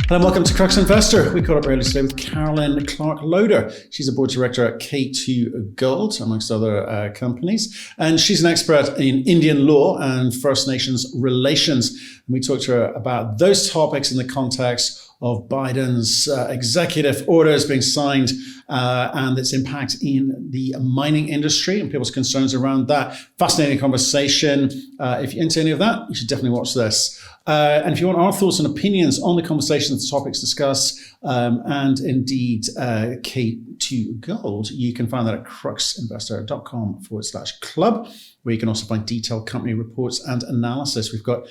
Hello and welcome to Crux Investor. We caught up earlier today with Carolyn Loder. She's a board director at K2 Gold, amongst other companies. And she's an expert in Indian law and First Nations relations. And we talked to her about those topics in the context of Biden's executive orders being signed and its impact in the mining industry and people's concerns around that. Fascinating conversation. If you're into any of that, you should definitely watch this. And if you want our thoughts and opinions on the conversations, the topics discussed, and indeed K2 Gold, you can find that at cruxinvestor.com/club, where you can also find detailed company reports and analysis. We've got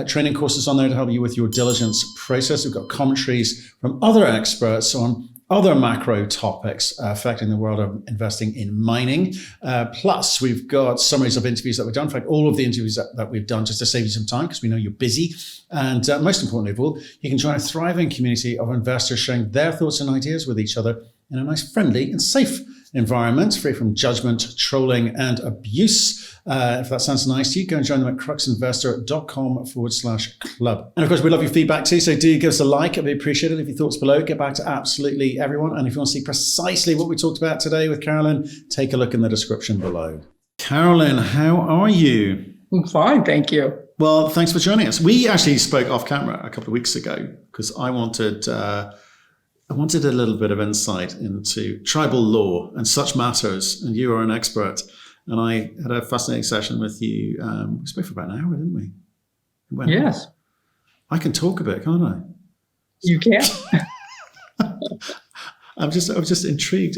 training courses on there to help you with your diligence process. We've got commentaries from other experts on other macro topics affecting the world of investing in mining. Plus, we've got summaries of interviews that we've done. In fact, all of the interviews that we've done just to save you some time because we know you're busy. And most importantly of all, you can join a thriving community of investors sharing their thoughts and ideas with each other in a nice, friendly and safe environment, free from judgment, trolling and abuse. If that sounds nice to you, go and join them at cruxinvestor.com/club. And of course, we love your feedback too. So do give us a like. It'd be appreciated. If your thoughts below, get back to absolutely everyone. And if you want to see precisely what we talked about today with Carolyn, take a look in the description below. Carolyn, how are you? I'm fine, thank you. Well, thanks for joining us. We actually spoke off camera a couple of weeks ago because I wanted a little bit of insight into tribal law and such matters, and you are an expert. And I had a fascinating session with you. We spoke for about an hour, didn't we? Yes. I can talk a bit, can't I? You can. I was just intrigued.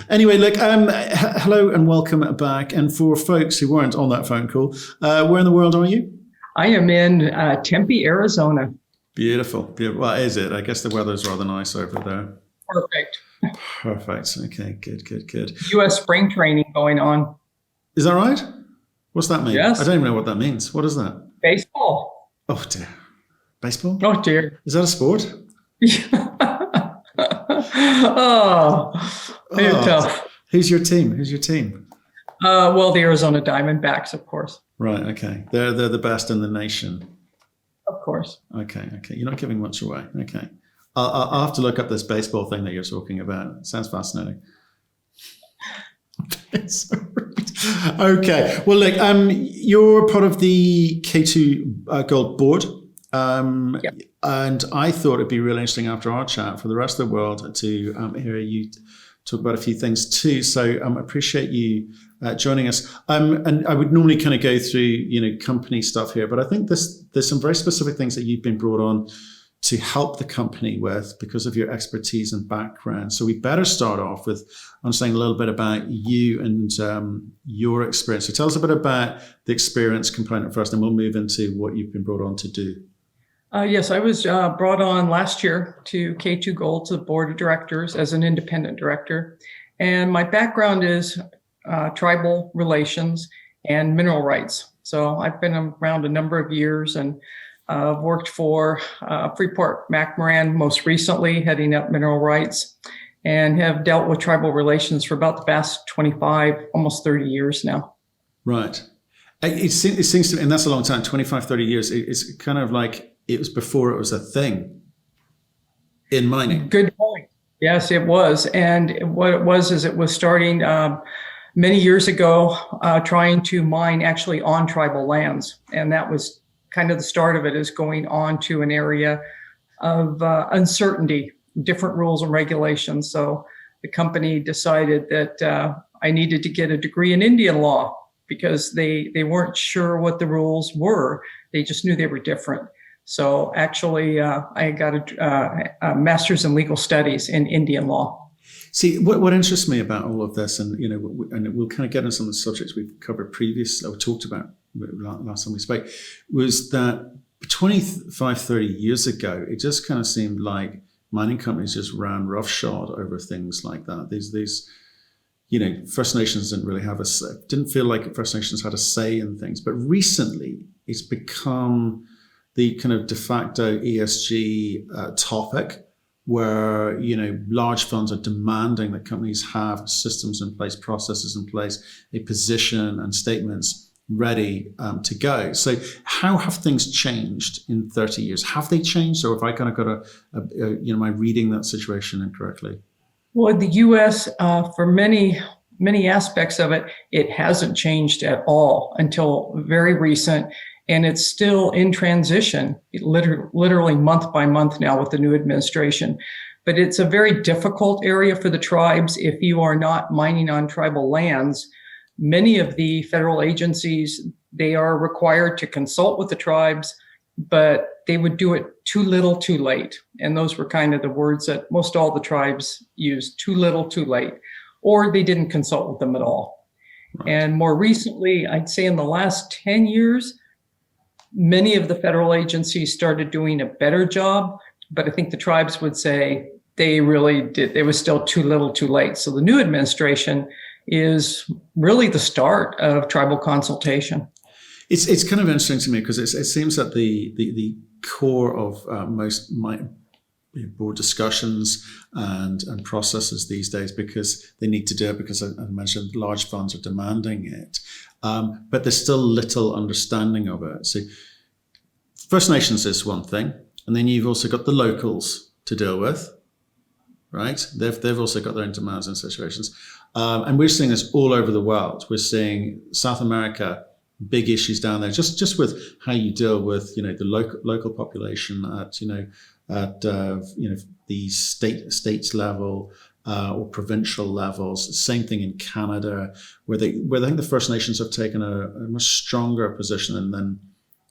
Anyway, look, hello and welcome back. And for folks who weren't on that phone call, where in the world are you? I am in Tempe, Arizona. Beautiful. Well, is it? I guess the weather's rather nice over there. Perfect. Okay, good. U.S. spring training going on. Is that right? What's that mean? Yes. I don't even know what that means. What is that? Baseball. Oh, dear. Baseball? Oh, dear. Is that a sport? Oh, you're tough. Who's your team? Well, the Arizona Diamondbacks, of course. Right, okay. They're the best in the nation. Of course. Okay. You're not giving much away. Okay. I'll have to look up this baseball thing that you're talking about. It sounds fascinating. Okay. Well, look, you're part of the K2 Gold board. Yep. And I thought it'd be really interesting after our chat for the rest of the world to hear you talk about a few things too. So I appreciate you joining us. And I would normally kind of go through, company stuff here, but I think there's some very specific things that you've been brought on to help the company with because of your expertise and background. So we better start off with understanding a little bit about you and your experience. So tell us a bit about the experience component first, and we'll move into what you've been brought on to do. Yes, I was brought on last year to K2 Gold's board of directors as an independent director. And my background is tribal relations and mineral rights. So I've been around a number of years and worked for Freeport-McMoran most recently, heading up mineral rights, and have dealt with tribal relations for about the past 25, almost 30 years now. Right. It seems to me, and that's a long time, 25, 30 years. It's kind of like it was before it was a thing in mining. Good point. Yes, it was. And what it was is it was starting many years ago, trying to mine actually on tribal lands. And that was kind of the start of it, is going on to an area of uncertainty, different rules and regulations. So the company decided that I needed to get a degree in Indian law because they weren't sure what the rules were. They just knew they were different. So actually, I got a master's in legal studies in Indian law. See, what interests me about all of this, and and we'll kind of get into some of the subjects we've covered previously, or talked about last time we spoke, was that 25, 30 years ago, it just kind of seemed like mining companies just ran roughshod over things like that. These First Nations didn't feel like First Nations had a say in things, but recently it's become the kind of de facto ESG topic where, large funds are demanding that companies have systems in place, processes in place, a position and statements ready to go. So how have things changed in 30 years? Have they changed, or have I kind of got am I reading that situation incorrectly? Well, the U.S., for many aspects of it, it hasn't changed at all until very recent. And it's still in transition, literally month by month now with the new administration. But it's a very difficult area for the tribes if you are not mining on tribal lands. Many of the federal agencies, they are required to consult with the tribes, but they would do it too little, too late. And those were kind of the words that most all the tribes used: too little, too late, or they didn't consult with them at all. Right. And more recently, I'd say in the last 10 years, many of the federal agencies started doing a better job, but I think the tribes would say they really did. It was still too little, too late. So the new administration is really the start of tribal consultation. It's kind of interesting to me because it seems that the core of most board discussions and processes these days, because they need to do it because I mentioned large funds are demanding it, but there's still little understanding of it. So First Nations is one thing, and then you've also got the locals to deal with, right? They've also got their own demands and situations. And we're seeing this all over the world. We're seeing South America, big issues down there, just with how you deal with, the local population at the states level or provincial levels. Same thing in Canada, where I think the First Nations have taken a much stronger position than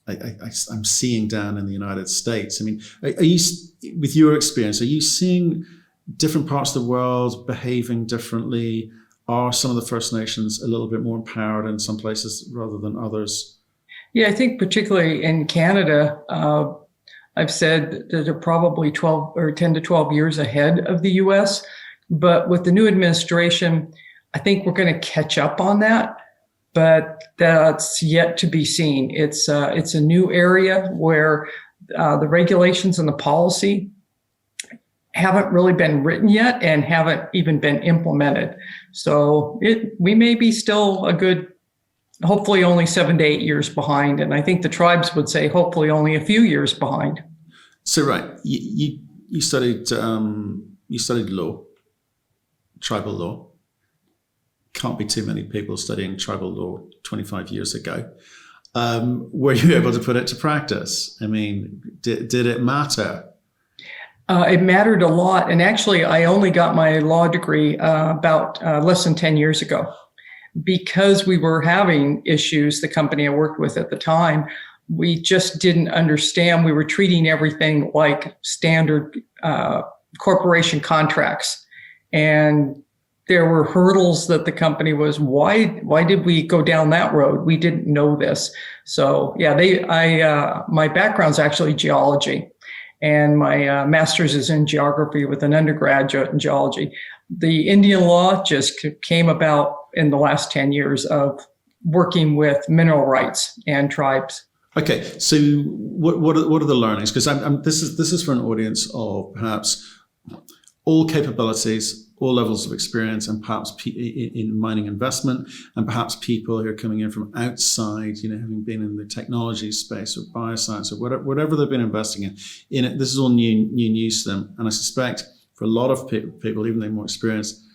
I'm seeing down in the United States. I mean, are you, with your experience, are you seeing different parts of the world behaving differently? Are some of the First Nations a little bit more empowered in some places rather than others? Yeah, I think particularly in Canada, I've said that they're probably 12 or 10 to 12 years ahead of the US. But with the new administration, I think we're going to catch up on that. But that's yet to be seen. It's a new area where the regulations and the policy haven't really been written yet and haven't even been implemented. So we may be still a good, hopefully only 7 to 8 years behind. And I think the tribes would say hopefully only a few years behind. So right, you studied law, tribal law. Can't be too many people studying tribal law 25 years ago. Were you able to put it to practice? I mean, did it matter? It mattered a lot. And actually, I only got my law degree about less than 10 years ago, because we were having issues, the company I worked with at the time. We just didn't understand. We were treating everything like standard corporation contracts. And there were hurdles that the company was, why did we go down that road? We didn't know this. So yeah, my background's actually geology. And my master's is in geography with an undergraduate in geology. The Indian law just came about in the last 10 years of working with mineral rights and tribes. Okay, so what are the learnings? Because this is for an audience of perhaps all capabilities, all levels of experience, and perhaps in mining investment, and perhaps people who are coming in from outside, having been in the technology space or bioscience or whatever they've been investing in it. This is all new news to them, and I suspect for a lot of people, even though more experienced,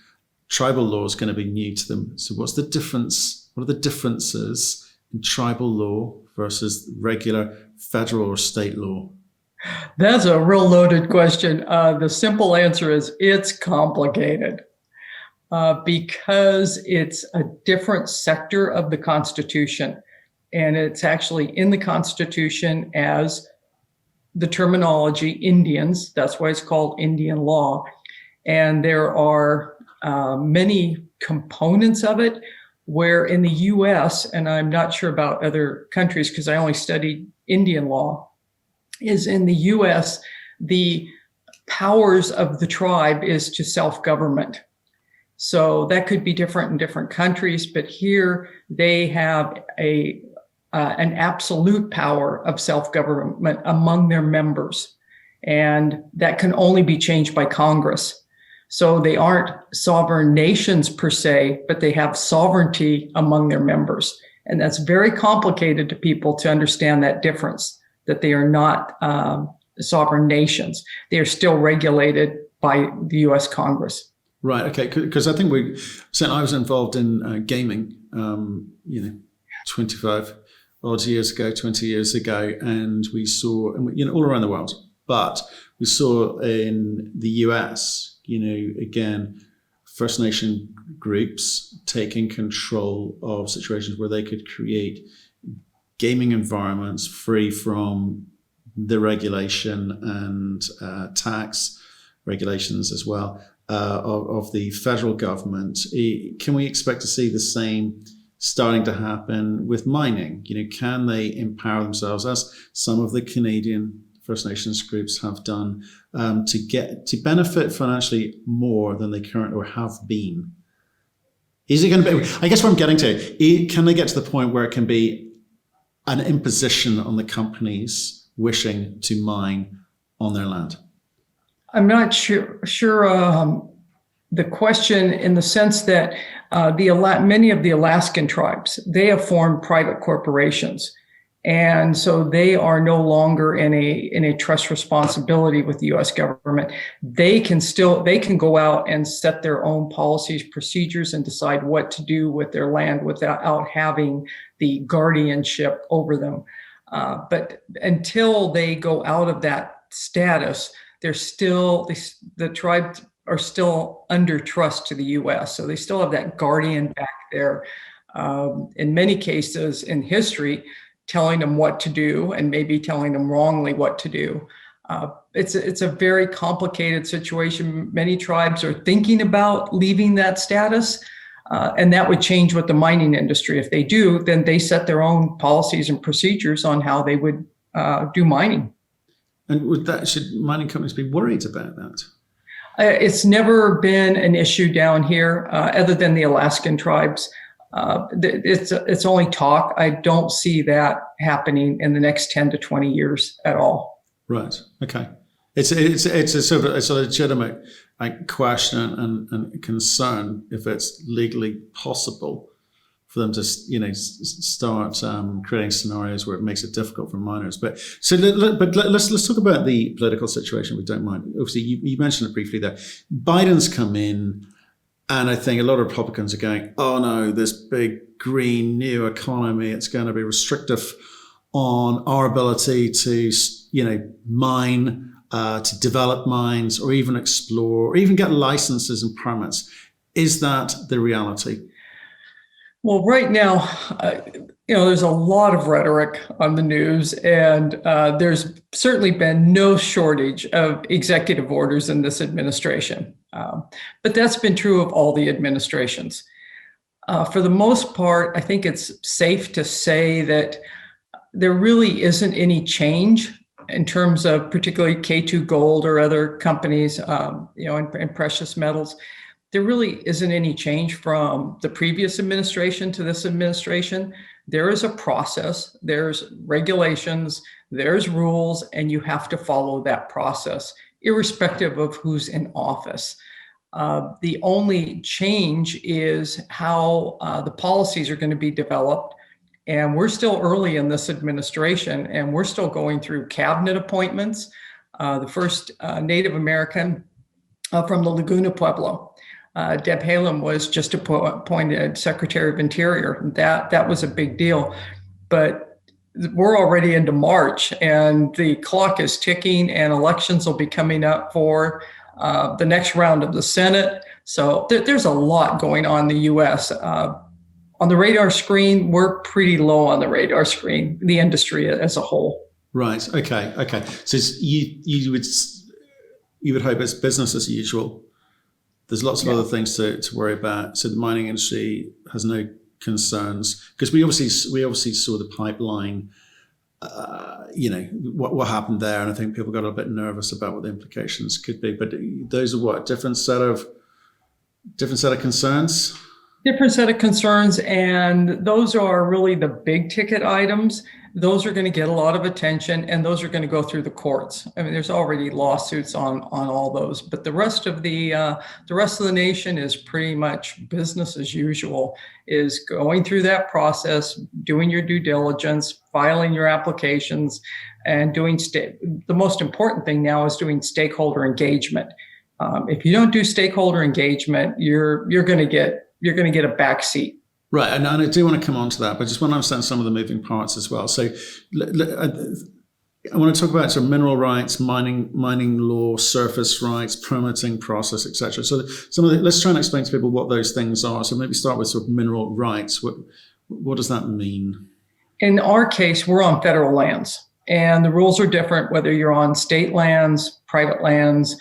tribal law is going to be new to them. So what's the difference? What are the differences in tribal law versus regular federal or state law? That's a real loaded question. The simple answer is it's complicated because it's a different sector of the Constitution. And it's actually in the Constitution as the terminology Indians. That's why it's called Indian law. And there are many components of it where in the US, and I'm not sure about other countries because I only studied Indian law, is in the US, the powers of the tribe is to self-government. So that could be different in different countries, but here they have an absolute power of self-government among their members. And that can only be changed by Congress. So they aren't sovereign nations per se, but they have sovereignty among their members. And that's very complicated to people to understand that difference, that they are not sovereign nations. They are still regulated by the U.S. Congress. Right. Okay. Because I think I was involved in gaming, 25 odd years ago, 20 years ago, and we saw, all around the world, but we saw in the US, again, First Nation groups taking control of situations where they could create gaming environments free from the regulation and tax regulations as well of the federal government. Can we expect to see the same starting to happen with mining? Can they empower themselves, as some of the Canadian First Nations groups have done, to benefit financially more than they currently or have been? Is it going to be, I guess what I'm getting to, can they get to the point where it can be an imposition on the companies wishing to mine on their land? I'm not sure the question, in the sense that many of the Alaskan tribes, they have formed private corporations. And so they are no longer in a trust responsibility with the U.S. government. They can go out and set their own policies, procedures, and decide what to do with their land without having the guardianship over them. But until they go out of that status, the tribes are still under trust to the U.S. So they still have that guardian back there. In many cases in history, telling them what to do and maybe telling them wrongly what to do. It's a very complicated situation. Many tribes are thinking about leaving that status, and that would change with the mining industry. If they do, then they set their own policies and procedures on how they would do mining. And should mining companies be worried about that? It's never been an issue down here, other than the Alaskan tribes. It's only talk. I don't see that happening in the next 10 to 20 years at all. Right. Okay. It's a legitimate question and concern if it's legally possible for them to start creating scenarios where it makes it difficult for miners. But let's talk about the political situation, if we don't mind. Obviously, you mentioned it briefly there. Biden's come in. And I think a lot of Republicans are going, oh no, this big green new economy, it's going to be restrictive on our ability to, mine, to develop mines, or even explore, or even get licenses and permits. Is that the reality? Well, right now, there's a lot of rhetoric on the news, and there's certainly been no shortage of executive orders in this administration. But that's been true of all the administrations. For the most part, I think it's safe to say that there really isn't any change in terms of particularly K2 Gold or other companies, in precious metals. There really isn't any change from the previous administration to this administration. There is a process, there's regulations, there's rules, and you have to follow that process, irrespective of who's in office. The only change is how the policies are going to be developed. And we're still early in this administration, and we're still going through cabinet appointments. The first Native American from the Laguna Pueblo, Deb Haaland, was just appointed Secretary of Interior. That was a big deal. But we're already into March, and the clock is ticking, and elections will be coming up for the next round of the Senate. So there's a lot going on in the U.S. On the radar screen, we're pretty low on the radar screen, the industry as a whole. Right. Okay. So you would hope it's business as usual. There's lots of other things to worry about. So the mining industry has no concerns, because we obviously saw the pipeline. What happened there, and I think people got a bit nervous about what the implications could be. But those are different set of concerns. Different set of concerns, and those are really the big ticket items. Those are going to get a lot of attention, and those are going to go through the courts. I mean, there's already lawsuits on all those, but the rest of the nation is pretty much business as usual. Is going through that process, doing your due diligence, filing your applications, and doing the most important thing now is doing stakeholder engagement. If you don't do stakeholder engagement, you're going to get a backseat. Right, and I do want to come on to that, but I just want to understand some of the moving parts as well. So I want to talk about sort of mineral rights, mining law, surface rights, permitting process, etc. So let's try and explain to people what those things are. So maybe start with sort of mineral rights. What does that mean? In our case, we're on federal lands, and the rules are different whether you're on state lands, private lands,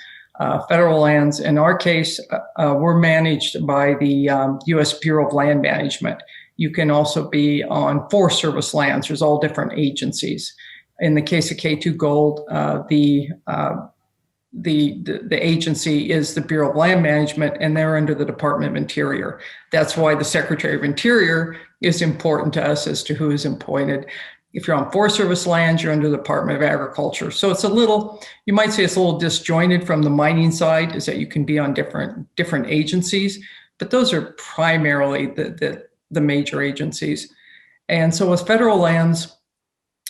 federal lands. In our case, we're managed by the U.S. Bureau of Land Management. You can also be on Forest Service lands. There's all different agencies. In the case of K2 Gold, the agency is the Bureau of Land Management, and they're under the Department of Interior. That's why the Secretary of Interior is important to us as to who is appointed. If you're on Forest Service lands, you're under the Department of Agriculture. So it's you might say it's a little disjointed from the mining side, is that you can be on different agencies, but those are primarily the major agencies. And so with federal lands,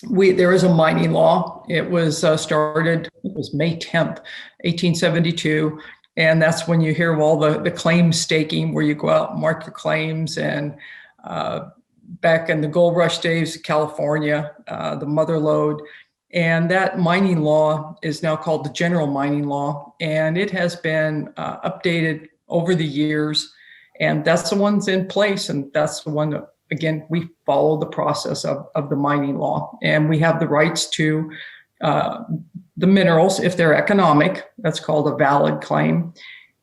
there is a mining law. It was started, it was May 10th, 1872. And that's when you hear of all the claim staking, where you go out and mark your claims. And back in the gold rush days, California, the mother lode. And that mining law is now called the General Mining Law. And it has been updated over the years. And that's the one's in place. And that's the one that, again, we follow the process of the mining law. And we have the rights to the minerals if they're economic. That's called a valid claim.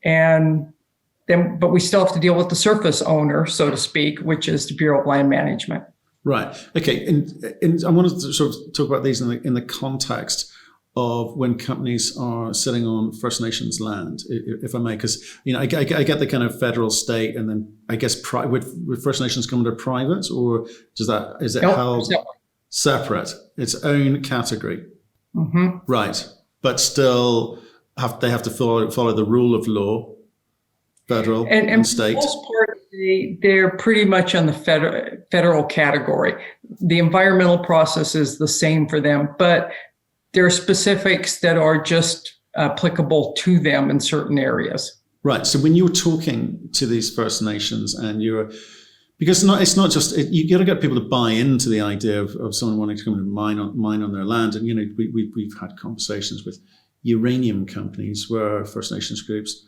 But we still have to deal with the surface owner, so to speak, which is the Bureau of Land Management. Right. Okay. And I wanted to sort of talk about these in the context of when companies are sitting on First Nations land, if I may, because I get the kind of federal, state, and then I guess would First Nations come under private, or is it held separate, its own category? Mm-hmm. Right. But still they have to follow the rule of law. Federal and state. For the most part, they're pretty much on the federal category. The environmental process is the same for them, but there are specifics that are just applicable to them in certain areas. Right. So when you're talking to these First Nations, and because it's not just you got to get people to buy into the idea of someone wanting to come and mine on their land, and we've had conversations with uranium companies where First Nations groups,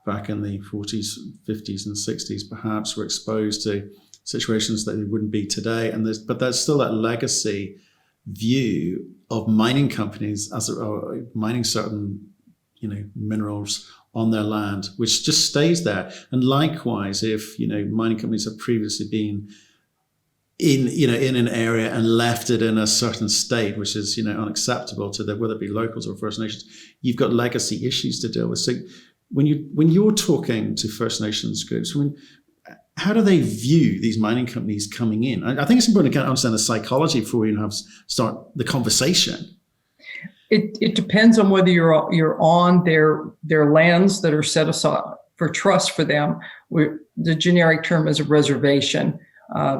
back in the 40s, 50s, and 60s, perhaps were exposed to situations that they wouldn't be today. But there's still that legacy view of mining companies as mining certain, minerals on their land, which just stays there. And likewise, if mining companies have previously been in an area and left it in a certain state, which is unacceptable to whether it be locals or First Nations, you've got legacy issues to deal with. So when you're talking to First Nations groups, how do they view these mining companies coming in? I think it's important to kind of understand the psychology before we start the conversation. It depends on whether you're on their lands that are set aside for trust for them. The generic term is a reservation.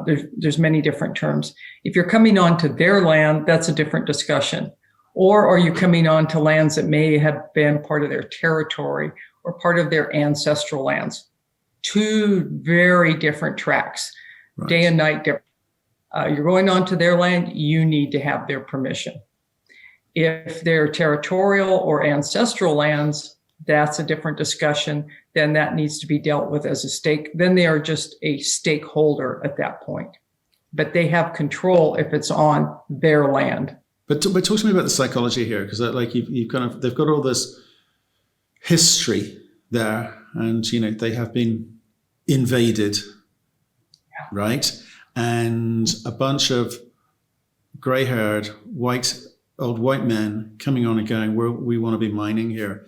There's many different terms. If you're coming onto their land, that's a different discussion. Or are you coming onto lands that may have been part of their territory or part of their ancestral lands? Two very different tracks, right. Day and night different. You're going onto their land, you need to have their permission. If they're territorial or ancestral lands, that's a different discussion. Then that needs to be dealt with as a stake. Then they are just a stakeholder at that point. But they have control if it's on their land. But talk to me about the psychology here, because they've got all this history there, and they have been invaded, right? And a bunch of grey-haired old white men coming on and going, we want to be mining here.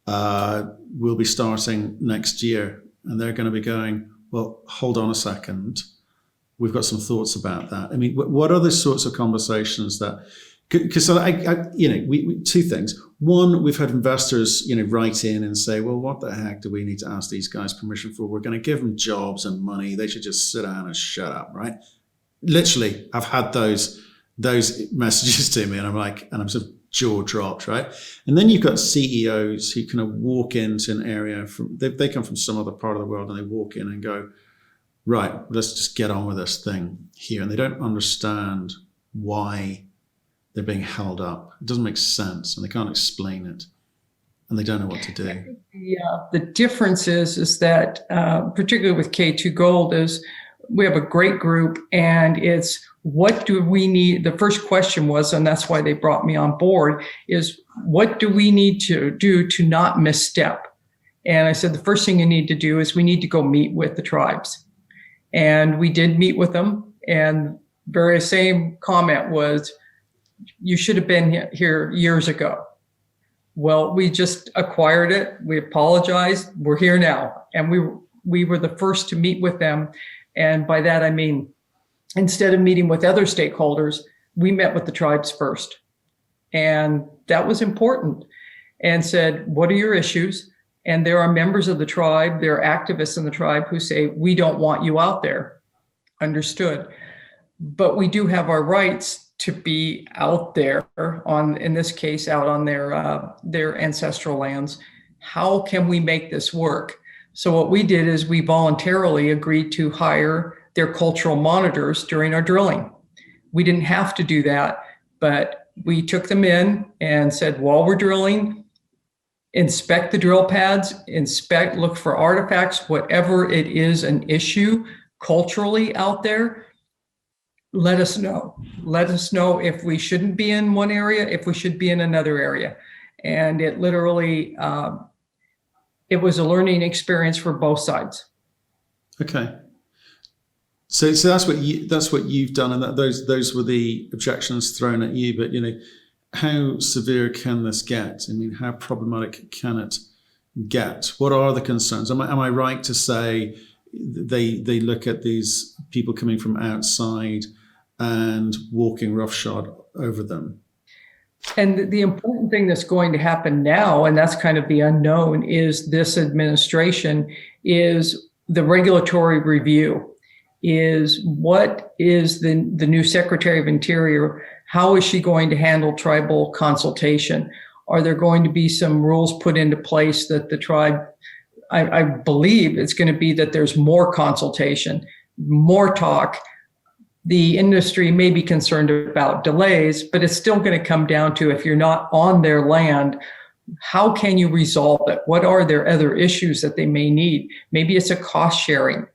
We'll be starting next year, and they're going to be going, well, hold on a second. We've got some thoughts about that. I mean, what are the sorts of conversations that, because we two things. One, we've had investors, write in and say, well, what the heck do we need to ask these guys permission for? We're going to give them jobs and money. They should just sit down and shut up, right? Literally, I've had those messages to me, and I'm sort of jaw dropped, right? And then you've got CEOs who kind of walk into an area they come from some other part of the world, and they walk in and go, right, let's just get on with this thing here. And they don't understand why they're being held up. It doesn't make sense, and they can't explain it, and they don't know what to do. The difference is that, particularly with K2 Gold, is we have a great group, and it's what do we need? The first question was, and that's why they brought me on board, is what do we need to do to not misstep? And I said, the first thing you need to do is we need to go meet with the tribes. And we did meet with them, and very same comment was, you should have been here years ago. Well, we just acquired it. We apologized. We're here now. And we were the first to meet with them. And by that, I mean, instead of meeting with other stakeholders, we met with the tribes first. And that was important, and said, what are your issues? And there are members of the tribe, there are activists in the tribe who say, we don't want you out there. Understood. But we do have our rights to be out there in this case, out on their ancestral lands. How can we make this work? So what we did is we voluntarily agreed to hire their cultural monitors during our drilling. We didn't have to do that, but we took them in and said, while we're drilling, inspect the drill pads, look for artifacts, whatever it is an issue culturally out there, let us know. Let us know if we shouldn't be in one area, if we should be in another area. And it literally, it was a learning experience for both sides. Okay. So that's what you've done, and those were the objections thrown at you. But how severe can this get? I mean, how problematic can it get? What are the concerns? Am I right to say they look at these people coming from outside and walking roughshod over them? And the important thing that's going to happen now, and that's kind of the unknown, is this administration is the regulatory review. Is what is the new Secretary of Interior, how is she going to handle tribal consultation? Are there going to be some rules put into place that the tribe, I believe it's going to be that there's more consultation, more talk. The industry may be concerned about delays, but it's still going to come down to, if you're not on their land, how can you resolve it? What are their other issues that they may need? Maybe it's a cost sharing.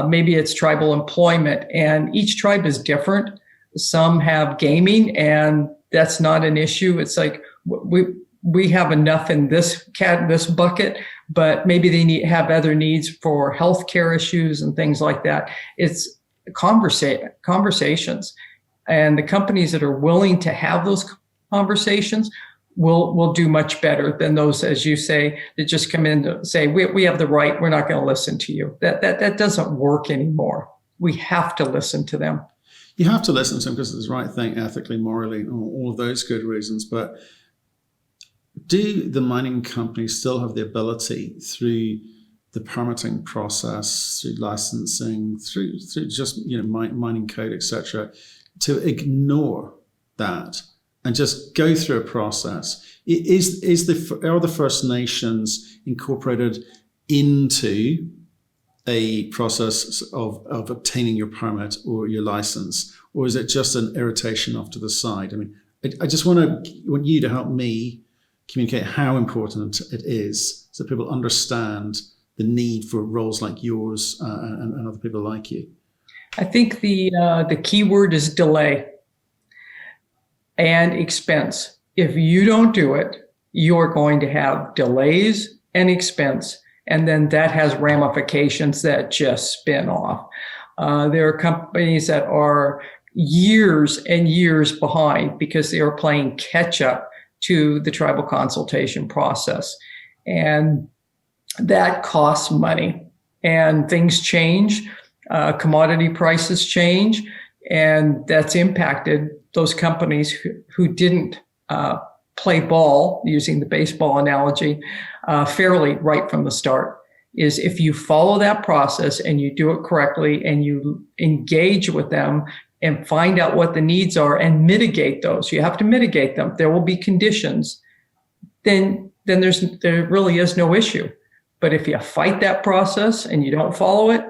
Maybe it's tribal employment, and each tribe is different. Some have gaming, and that's not an issue. It's like we have enough in this bucket, but maybe they have other needs for healthcare issues and things like that. It's conversations, and the companies that are willing to have those conversations will do much better than those, as you say, that just come in to say, we have the right, we're not going to listen to you. That doesn't work anymore. We have to listen to them. You have to listen to them because it's the right thing, ethically, morally, all of those good reasons. But do the mining companies still have the ability, through the permitting process, through licensing, through just mining code, etc., to ignore that and just go through a process? Are the First Nations incorporated into a process of obtaining your permit or your license, or is it just an irritation off to the side? I mean, I just want you to help me communicate how important it is, so people understand the need for roles like yours and other people like you. I think the key word is delay and expense. If you don't do it, you're going to have delays and expense, and then that has ramifications that just spin off. There are companies that are years and years behind because they are playing catch up to the tribal consultation process, and that costs money. and things change, commodity prices change, and that's impacted those companies who didn't play ball, using the baseball analogy, fairly right from the start. Is if you follow that process and you do it correctly and you engage with them and find out what the needs are and mitigate those. You have to mitigate them. There will be conditions. Then there really is no issue. But if you fight that process and you don't follow it,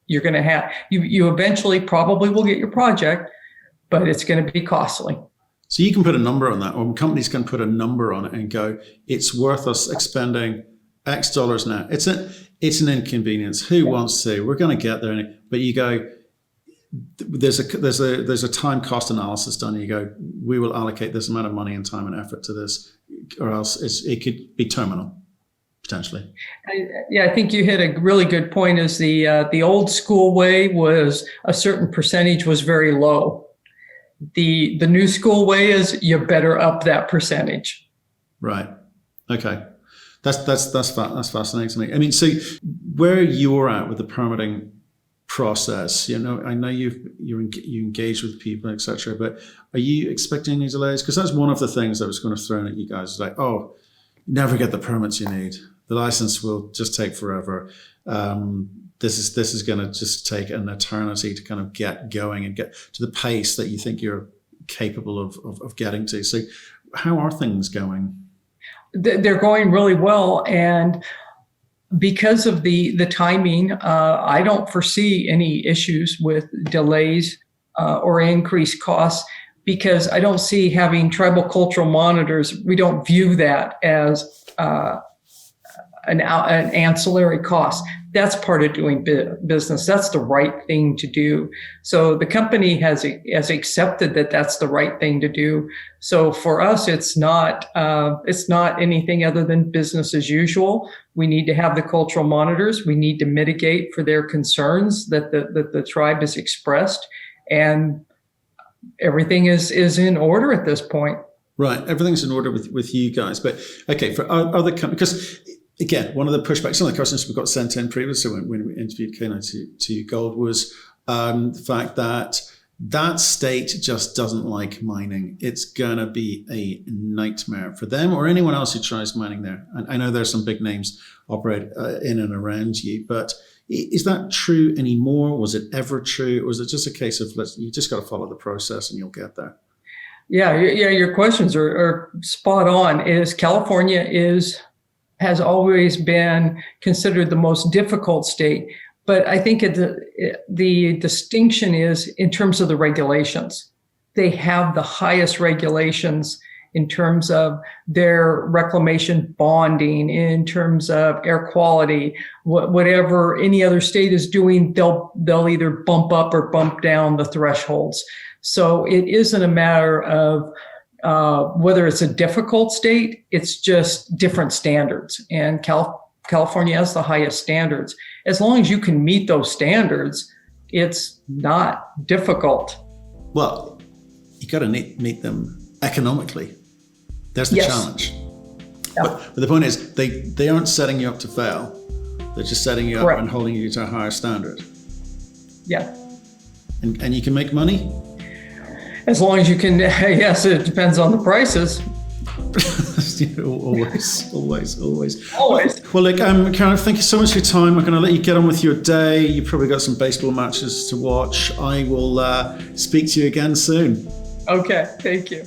you're going to have, you eventually probably will get your project, but it's going to be costly. So you can put a number on that, or companies can put a number on it and go, it's worth us expending X dollars now. It's an inconvenience. Who wants to? We're going to get there. But you go, there's a time cost analysis done. You go, we will allocate this amount of money and time and effort to this, or else it could be terminal. Potentially. I think you hit a really good point. Is the old school way was a certain percentage was very low. The new school way is you better up that percentage. Right. Okay. That's fascinating to me. I mean, so where you're at with the permitting process, I know you engage with people, etc. But are you expecting any delays? Because that's one of the things I was going to throw at you guys. Is like, oh, never get the permits you need. The license will just take forever. This is going to just take an eternity to kind of get going and get to the pace that you think you're capable of getting to. So how are things going? They're going really well. And because of the timing, I don't foresee any issues with delays or increased costs, because I don't see having tribal cultural monitors. We don't view that as an ancillary cost. That's part of doing business. That's the right thing to do. So the company has accepted that that's the right thing to do. So for us, it's not anything other than business as usual. We need to have the cultural monitors. We need to mitigate for their concerns that the tribe has expressed, and everything is in order at this point. Right, everything's in order with you guys. But okay, for other companies, because again, one of the pushbacks, some of the questions we got sent in previously when we interviewed K2 Gold was the fact that state just doesn't like mining. It's going to be a nightmare for them or anyone else who tries mining there. And I know there's some big names operate in and around you, but is that true anymore? Was it ever true? Or was it just a case of you just got to follow the process and you'll get there? Yeah, your questions are spot on. California has always been considered the most difficult state. But I think the distinction is in terms of the regulations. They have the highest regulations in terms of their reclamation bonding, in terms of air quality, whatever any other state is doing, they'll either bump up or bump down the thresholds. So it isn't a matter of whether it's a difficult state, it's just different standards. And California has the highest standards. As long as you can meet those standards, it's not difficult. Well, you got to meet them economically. There's the challenge. Yeah. But the point is, they aren't setting you up to fail. They're just setting you up and holding you to a higher standard. Yeah. And you can make money? As long as you can, yes, it depends on the prices. Always. Well, look, Carolyn, thank you so much for your time. I'm going to let you get on with your day. You've probably got some baseball matches to watch. I will speak to you again soon. Okay, thank you.